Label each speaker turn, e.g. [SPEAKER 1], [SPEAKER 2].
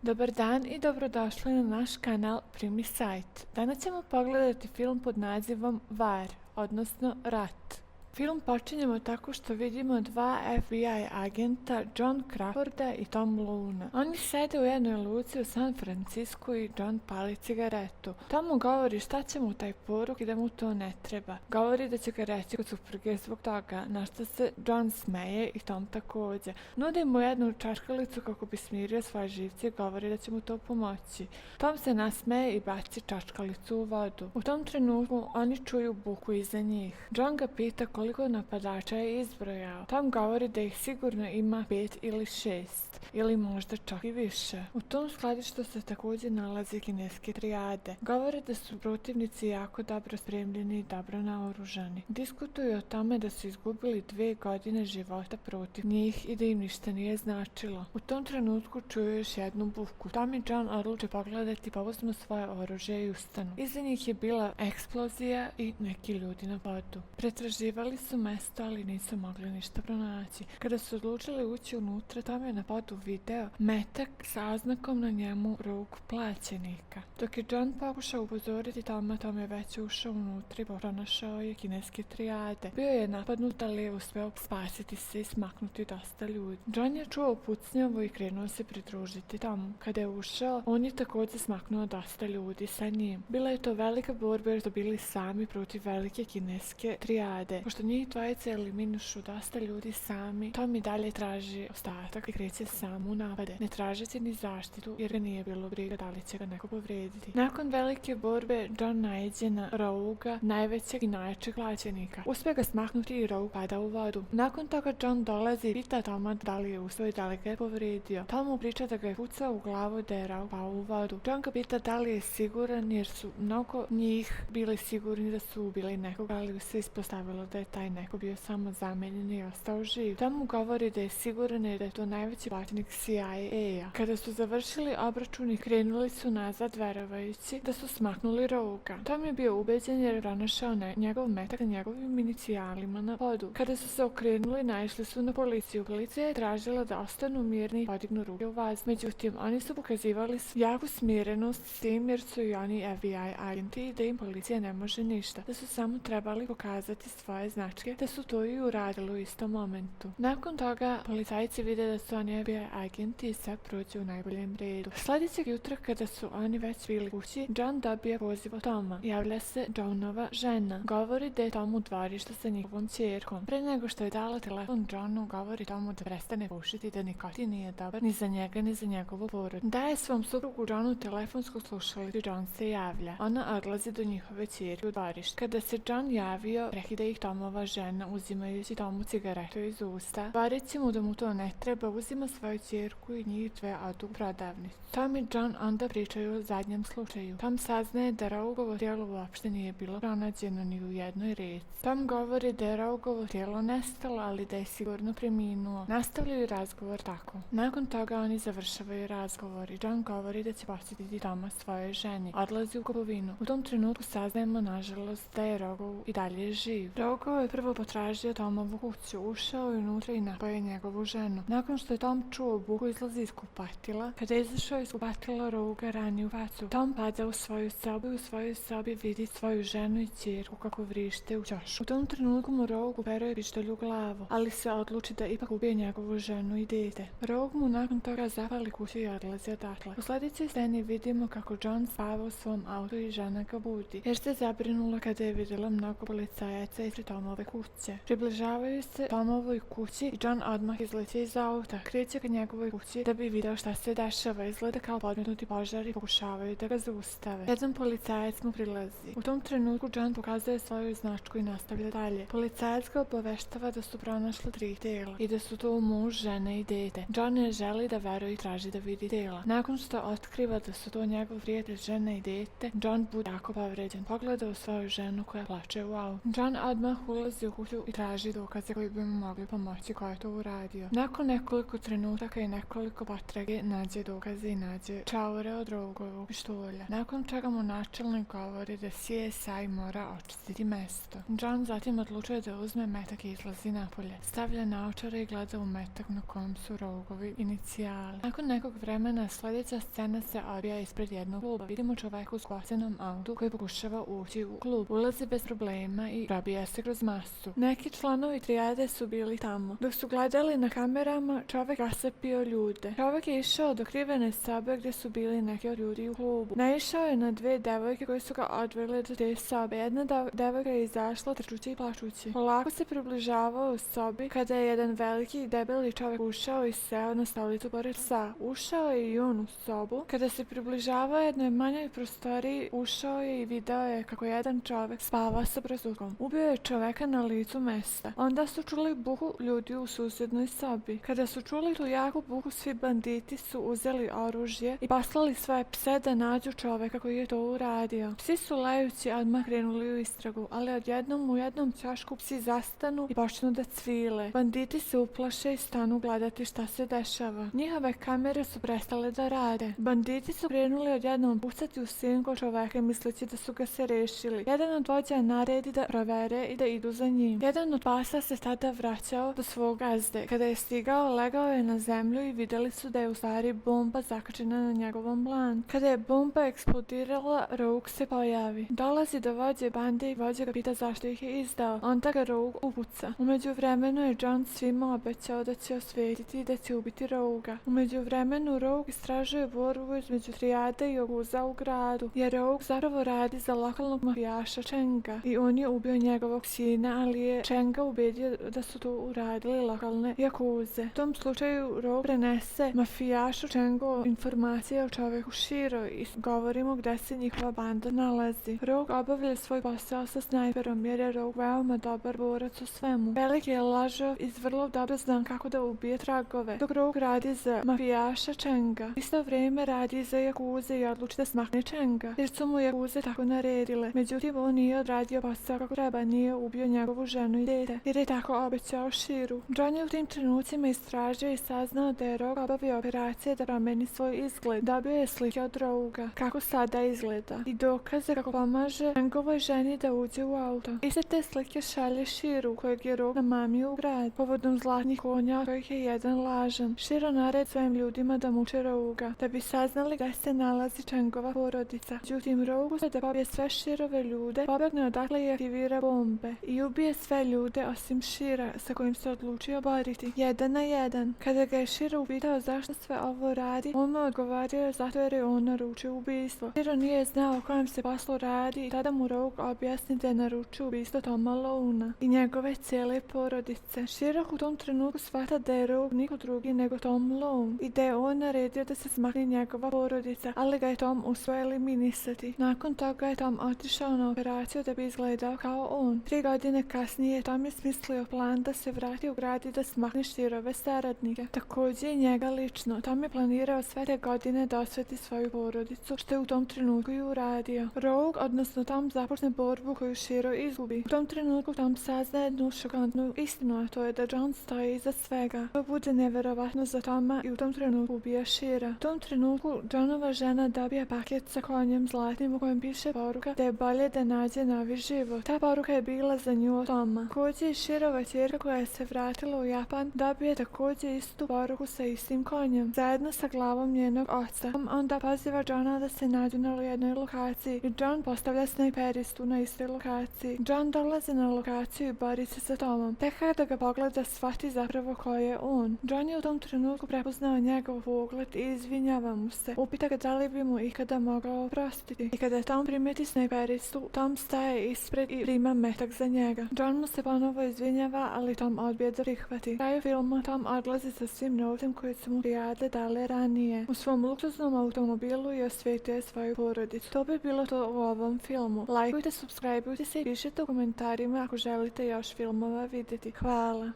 [SPEAKER 1] Dobar dan i dobrodošli na naš kanal Primi Sajt. Danas ćemo pogledati film pod nazivom VAR, odnosno Rat. Film počinjemo tako što vidimo dva FBI agenta, John Crawforda i Tom Luna. Oni sede u jednoj luci u San Francisku i John pali cigaretu. Tom mu govori šta će mu taj poruk i da mu to ne treba. Govori da će ga reći kod supruge zbog toga, na što se John smeje i Tom takođe. Nudi mu jednu čačkalicu kako bi smirio svoje živce i govori da će mu to pomoći. Tom se nasmeje i baci čačkalicu u vodu. U tom trenutku oni čuju buku iza njih. John ga pita koliko napadača je izbrojao. Tom govori da ih sigurno ima 5 ili 6, ili možda čak i više. U tom skladištu se također nalaze kineske trijade. Govore da su protivnici jako dobro spremljeni i dobro naoružani. Diskutuju o tome da su izgubili 2 godine života protiv njih i da im ništa nije značilo. U tom trenutku čuju još jednu buku. Tom i John odluče pogledati, povozmu svoje oružje i ustanu. Iza njih je bila eksplozija i neki ljudi na vodu. Pretraživali su mesto, ali nisu mogli ništa pronaći. Kada su odlučili ući unutra, Tom je na podu video metak sa oznakom na njemu ruk plaćenika. Dok je John pokušao upozoriti Toma, Tom je već ušao unutra i pronašao je kineske trijade. Bio je napadnut, ali je uspeo spasiti se i smaknuti dosta ljudi. John je čuo pucnjavu i krenuo se pridružiti Tomu. Kada je ušao, on je također smaknuo dosta ljudi sa njim. Bila je to velika borba jer su bili sami protiv velike kineske trijade. Pošto njih dvojice eliminišu dosta ljudi sami, Tom i dalje traži ostatak i kreće sam u napade, ne tražeći ni zaštitu jer ga nije bilo briga da li će ga neko povrediti. Nakon velike borbe, John naiđe na Rougha, najvećeg i najjačeg plaćenika. Uspije ga smaknuti i Rough pada u vodu. Nakon toga John dolazi i pita Toma da li je uspio i da li ga je povredio. Tom mu priča da ga je pucao u glavu da je Rough pao u vodu. John ga pita da li je siguran jer su mnogo njih bili sigurni da su ubili nekoga, ali se ispostavilo da je taj neko bio samo zamenjen i ostao živ. Tom mu govori da je siguran jer da je to najveći plaćenik CIA-a. Kada su završili obračun i krenuli su nazad verovajući da su smaknuli Rougha. Tom je bio ubeđen jer je pronašao njegov metak na njegovim inicijalima na podu. Kada su se okrenuli, naišli su na policiju. Policija je tražila da ostanu mirni i podignu ruke u vazduh. Međutim, oni su pokazivali jaku smirenost s tim jer su i oni FBI agenti i da im policija ne može ništa. Da su samo trebali pokazati svoje značke, da su to i uradili u istom momentu. Nakon toga, policajci vide da su oni FBI agenti i sve prođe u najboljem redu. Sljedećeg jutra, kada su oni već bili kući, John dobije poziv od Toma. Javlja se Johnova žena. Govori da je Tom u dvorištu sa njihovom ćerkom. Pre nego što je dala telefon Johnu, govori Tomu da prestane pušiti, da nikotin nije dobar ni za njega ni za njegovu porodicu. Daje svom suprugu Johnu telefonsku slušalicu i John se javlja. Ona odlazi do njihove ćerke u dvorište. Kada se John javio, prekida ih Tomova žena uzimajući Tomu cigaretu iz usta. Govoreći mu da mu to ne treba, uzima svoju ćerku i njih dve odu u prodavnicu. Tom i John onda pričaju o zadnjem slučaju. Tom saznaje da Roughovo tijelo uopšte nije bilo pronađeno ni u jednoj reci. Tom govori da je Roughovo tijelo nestalo, ali da je sigurno preminuo. Nastavljaju razgovor tako. Nakon toga oni završavaju razgovor i John govori da će posjetiti Toma svojoj ženi. Odlazi u kupovinu. U tom trenutku saznajemo nažalost da je Roughovo i dalje živ. Roughovo je prvo potražio Tomovu kuću, ušao je unutra i napao je njegovu ženu. Nakon što je Tom čuo buku, izlazi iz kupatila. Kada je izašao iz kupatila, Rougha rani u facu. Tom pada u svoju sobu i u svojoj sobi vidi svoju ženu i ćerku kako vrište u ćošku. U tom trenutku mu Rough uperuje pištolj u glavu, ali se odluči da ipak ubije njegovu ženu i dete. Rough mu nakon toga zapali kuću i odlazi odatle. U sljedećoj sceni vidimo kako John spava u svom autu i žena ga budi, jer se zabrinula kada je vidjela mnogo policajaca ispred Tomove kuće. Približavaju se Tomovoj kući i John odmah izleće iz auta. Kreće ka njegovoj kući da bi video šta se dešava. Izgleda kao podmetnuti požar i pokušavaju da ga zaustave. Jedan policajac mu prilazi. U tom trenutku John pokazuje svoju značku i nastavlja dalje. Policajac ga obaveštava da su pronašli 3 tela i da su to muž, žena i dete. John ne želi da veruje i traži da vidi tela. Nakon što otkriva da su to njegov prijatelj, žena i dete, John bude jako povređen. Pogleda u svoju ženu koja plače u autu. John odmah ulazi u kuću i traži dokaze koji bi mu mogli pomoći ko je to uradio. Nakon nekoliko trenutaka i nekoliko potrage nađe dokaze i nađe čaure od Rogovog pištolja, nakon čega mu načelnik govori da CSI mora očistiti mesto. John zatim odlučuje da uzme metak i izlazi napolje. Stavlja naočare i gleda u metak na kojem su Rogovi inicijali. Nakon nekog vremena sljedeća scena se odvija ispred jednog kluba. Vidimo čoveka u skvacenom autu koji pokušava ući u klub. Ulazi bez problema i probija se kroz masu. Neki članovi trijade su bili tamo. Dok su gledali na kamerama, čovek rasapio ljude. Čovek je išao do krivene sobe gdje su bili neki od ljudi u klubu. Naišao je na dve devojke koje su ga odvele do te sobe. Jedna devojka je izašla trčući i plačući. Polako se približavao u sobi kada je jedan veliki debeli čovek ušao i seo na stolicu pored psa. Ušao je i on u sobu. Kada se približavao jednoj manjoj prostoriji, ušao je i video je kako jedan čovek spava sa prostitutkom. Ubio je čoveka na licu mesta. Onda su čuli buku ljudi u susjednoj sobi. Kada su čuli tu jaku buku, svi banditi su uzeli oružje i poslali svoje pse da nađu čoveka koji je to uradio. Psi su lajući odmah krenuli u istragu, ali odjednom u jednom ćošku psi zastanu i počnu da cvile. Banditi se uplaše i stanu gledati šta se dešava. Njihove kamere su prestale da rade. Banditi su krenuli odjednom pucati u senku čoveka misleći da su ga se rešili. Jedan od vođa naredi da provere i da idu za njim. Jedan od pasa se tada vraćao do svog gazde. Kada je stigao, legao je na zemlju i vidjeli su da je u stvari bomba zakačena na njegovom lan. Kada je bomba eksplodirala, Rogue se pojavi. Dolazi do vođe bande i vođa ga pita zašto ih je izdao. Onda ga Rogue upuca. Umeđu vremenu je John svima obećao da će osvetiti i da će ubiti Roguea. Umeđu vremenu Rogue istražuje borbu između trijade i Yakuza u gradu, jer Rogue zapravo radi za lokalnog mafijaša Chenga i on je ubio njegovog sina, ali je Chenga ubedio da su to uradili lokalne Yakuze. U tom slučaju Rogue prenese mafijašu Chengu informacije o čoveku Shiro i govori mu gde se njihova banda nalazi. Rogue obavlja svoj posao sa snajperom jer je Rogue veoma dobar borac u svemu. Veliki je lažov i vrlo dobro zna kako da ubije tragove. Dok Rogue radi za mafijaša Chenga, isto vrijeme radi za Yakuze i odluči da smakne Chenga, jer su mu Yakuze tako naredile. Međutim, on nije odradio posao kako treba, nije ubio njegovu ženu i dete, jer je tako obećao Shiru. John je u tim trenucima istražio i saznao da je Rogue obavio operacije da promeni svoj izgled. Dobio je slike od Roguea, kako sada izgleda, i dokaze kako pomaže Chengovoj ženi da uđe u auto. Iste te slike šalje Shiru, kojeg je Rogue namamio u grad, povodom zlatnih konja, od kojih je jedan lažan. Shiro naredi svojim ljudima da muče Roguea, da bi saznali gdje se nalazi Chengova porodica. Međutim, Rogue da pobije sve Shirove ljude, pobegne odakle i aktivira bombe i ubije sve ljude osim Shira, sa kojim se odlučio boriti. 1 na 1. Kada ga je Shiro upitao zašto sve ovo radi, on mu odgovorio zato jer je on naručio ubistvo. Shiro nije znao o kojem se poslu radi i tada mu Rogue objasni da je naručio ubistvo Toma Louna i njegove cijele porodice. Shiro u tom trenutku shvata da je Rogue niko drugi nego Tom Lone i da je on naredio da se smakne njegova porodica, ali ga je Tom uspio eliminisati. Nakon toga je Tom otišao na operaciju da bi izgledao kao on. 3 godine kasnije Tom je smislio plan da se vrati u grad i da smakne Shirove saradnike. Također i njega lično. Tom je planirao sve te godine da osveti svoju porodicu, što je u tom trenutku i uradio. Rogue, odnosno Tom, započne borbu koju Shiro izgubi. U tom trenutku Tom sazna jednu šokantnu istinu, a to je da John stoji iza svega. To bude neverovatno za Toma i u tom trenutku ubija Shira. U tom trenutku Johnova žena dobija paket sa konjem zlatnim u kojem piše poruka da je bolje da nađe novi život. Ta poruka je bila za nju od Toma. Također i Shirova ćerka koja je se vratila u Japan dobije također istu poruku sa istim konjem, zajedno sa glavom njenog oca. Tom onda poziva Johna da se nađu na jednoj lokaciji i John postavlja snajperistu na istoj lokaciji. John dolazi na lokaciju i bori se sa Tomom. Tek kada ga pogleda shvati zapravo ko je on. John je u tom trenutku prepoznao njegov pogled i izvinjava mu se. Upita ga da li bi mu ikada mogao oprostiti. I kada Tom primeti snajperistu, Tom staje ispred i prima metak za njega. John mu se ponovo izvinjava, ali Tom odbije da prihvati. U kraju filma Tom odlazi sa svim novcem koje su mu trijade dale ranije u svom luksuznom automobilu i osvetuje svoju porodicu. To bi bilo to u ovom filmu. Lajkujte, subscribeujte se i pišite u komentarima ako želite još filmova vidjeti. Hvala.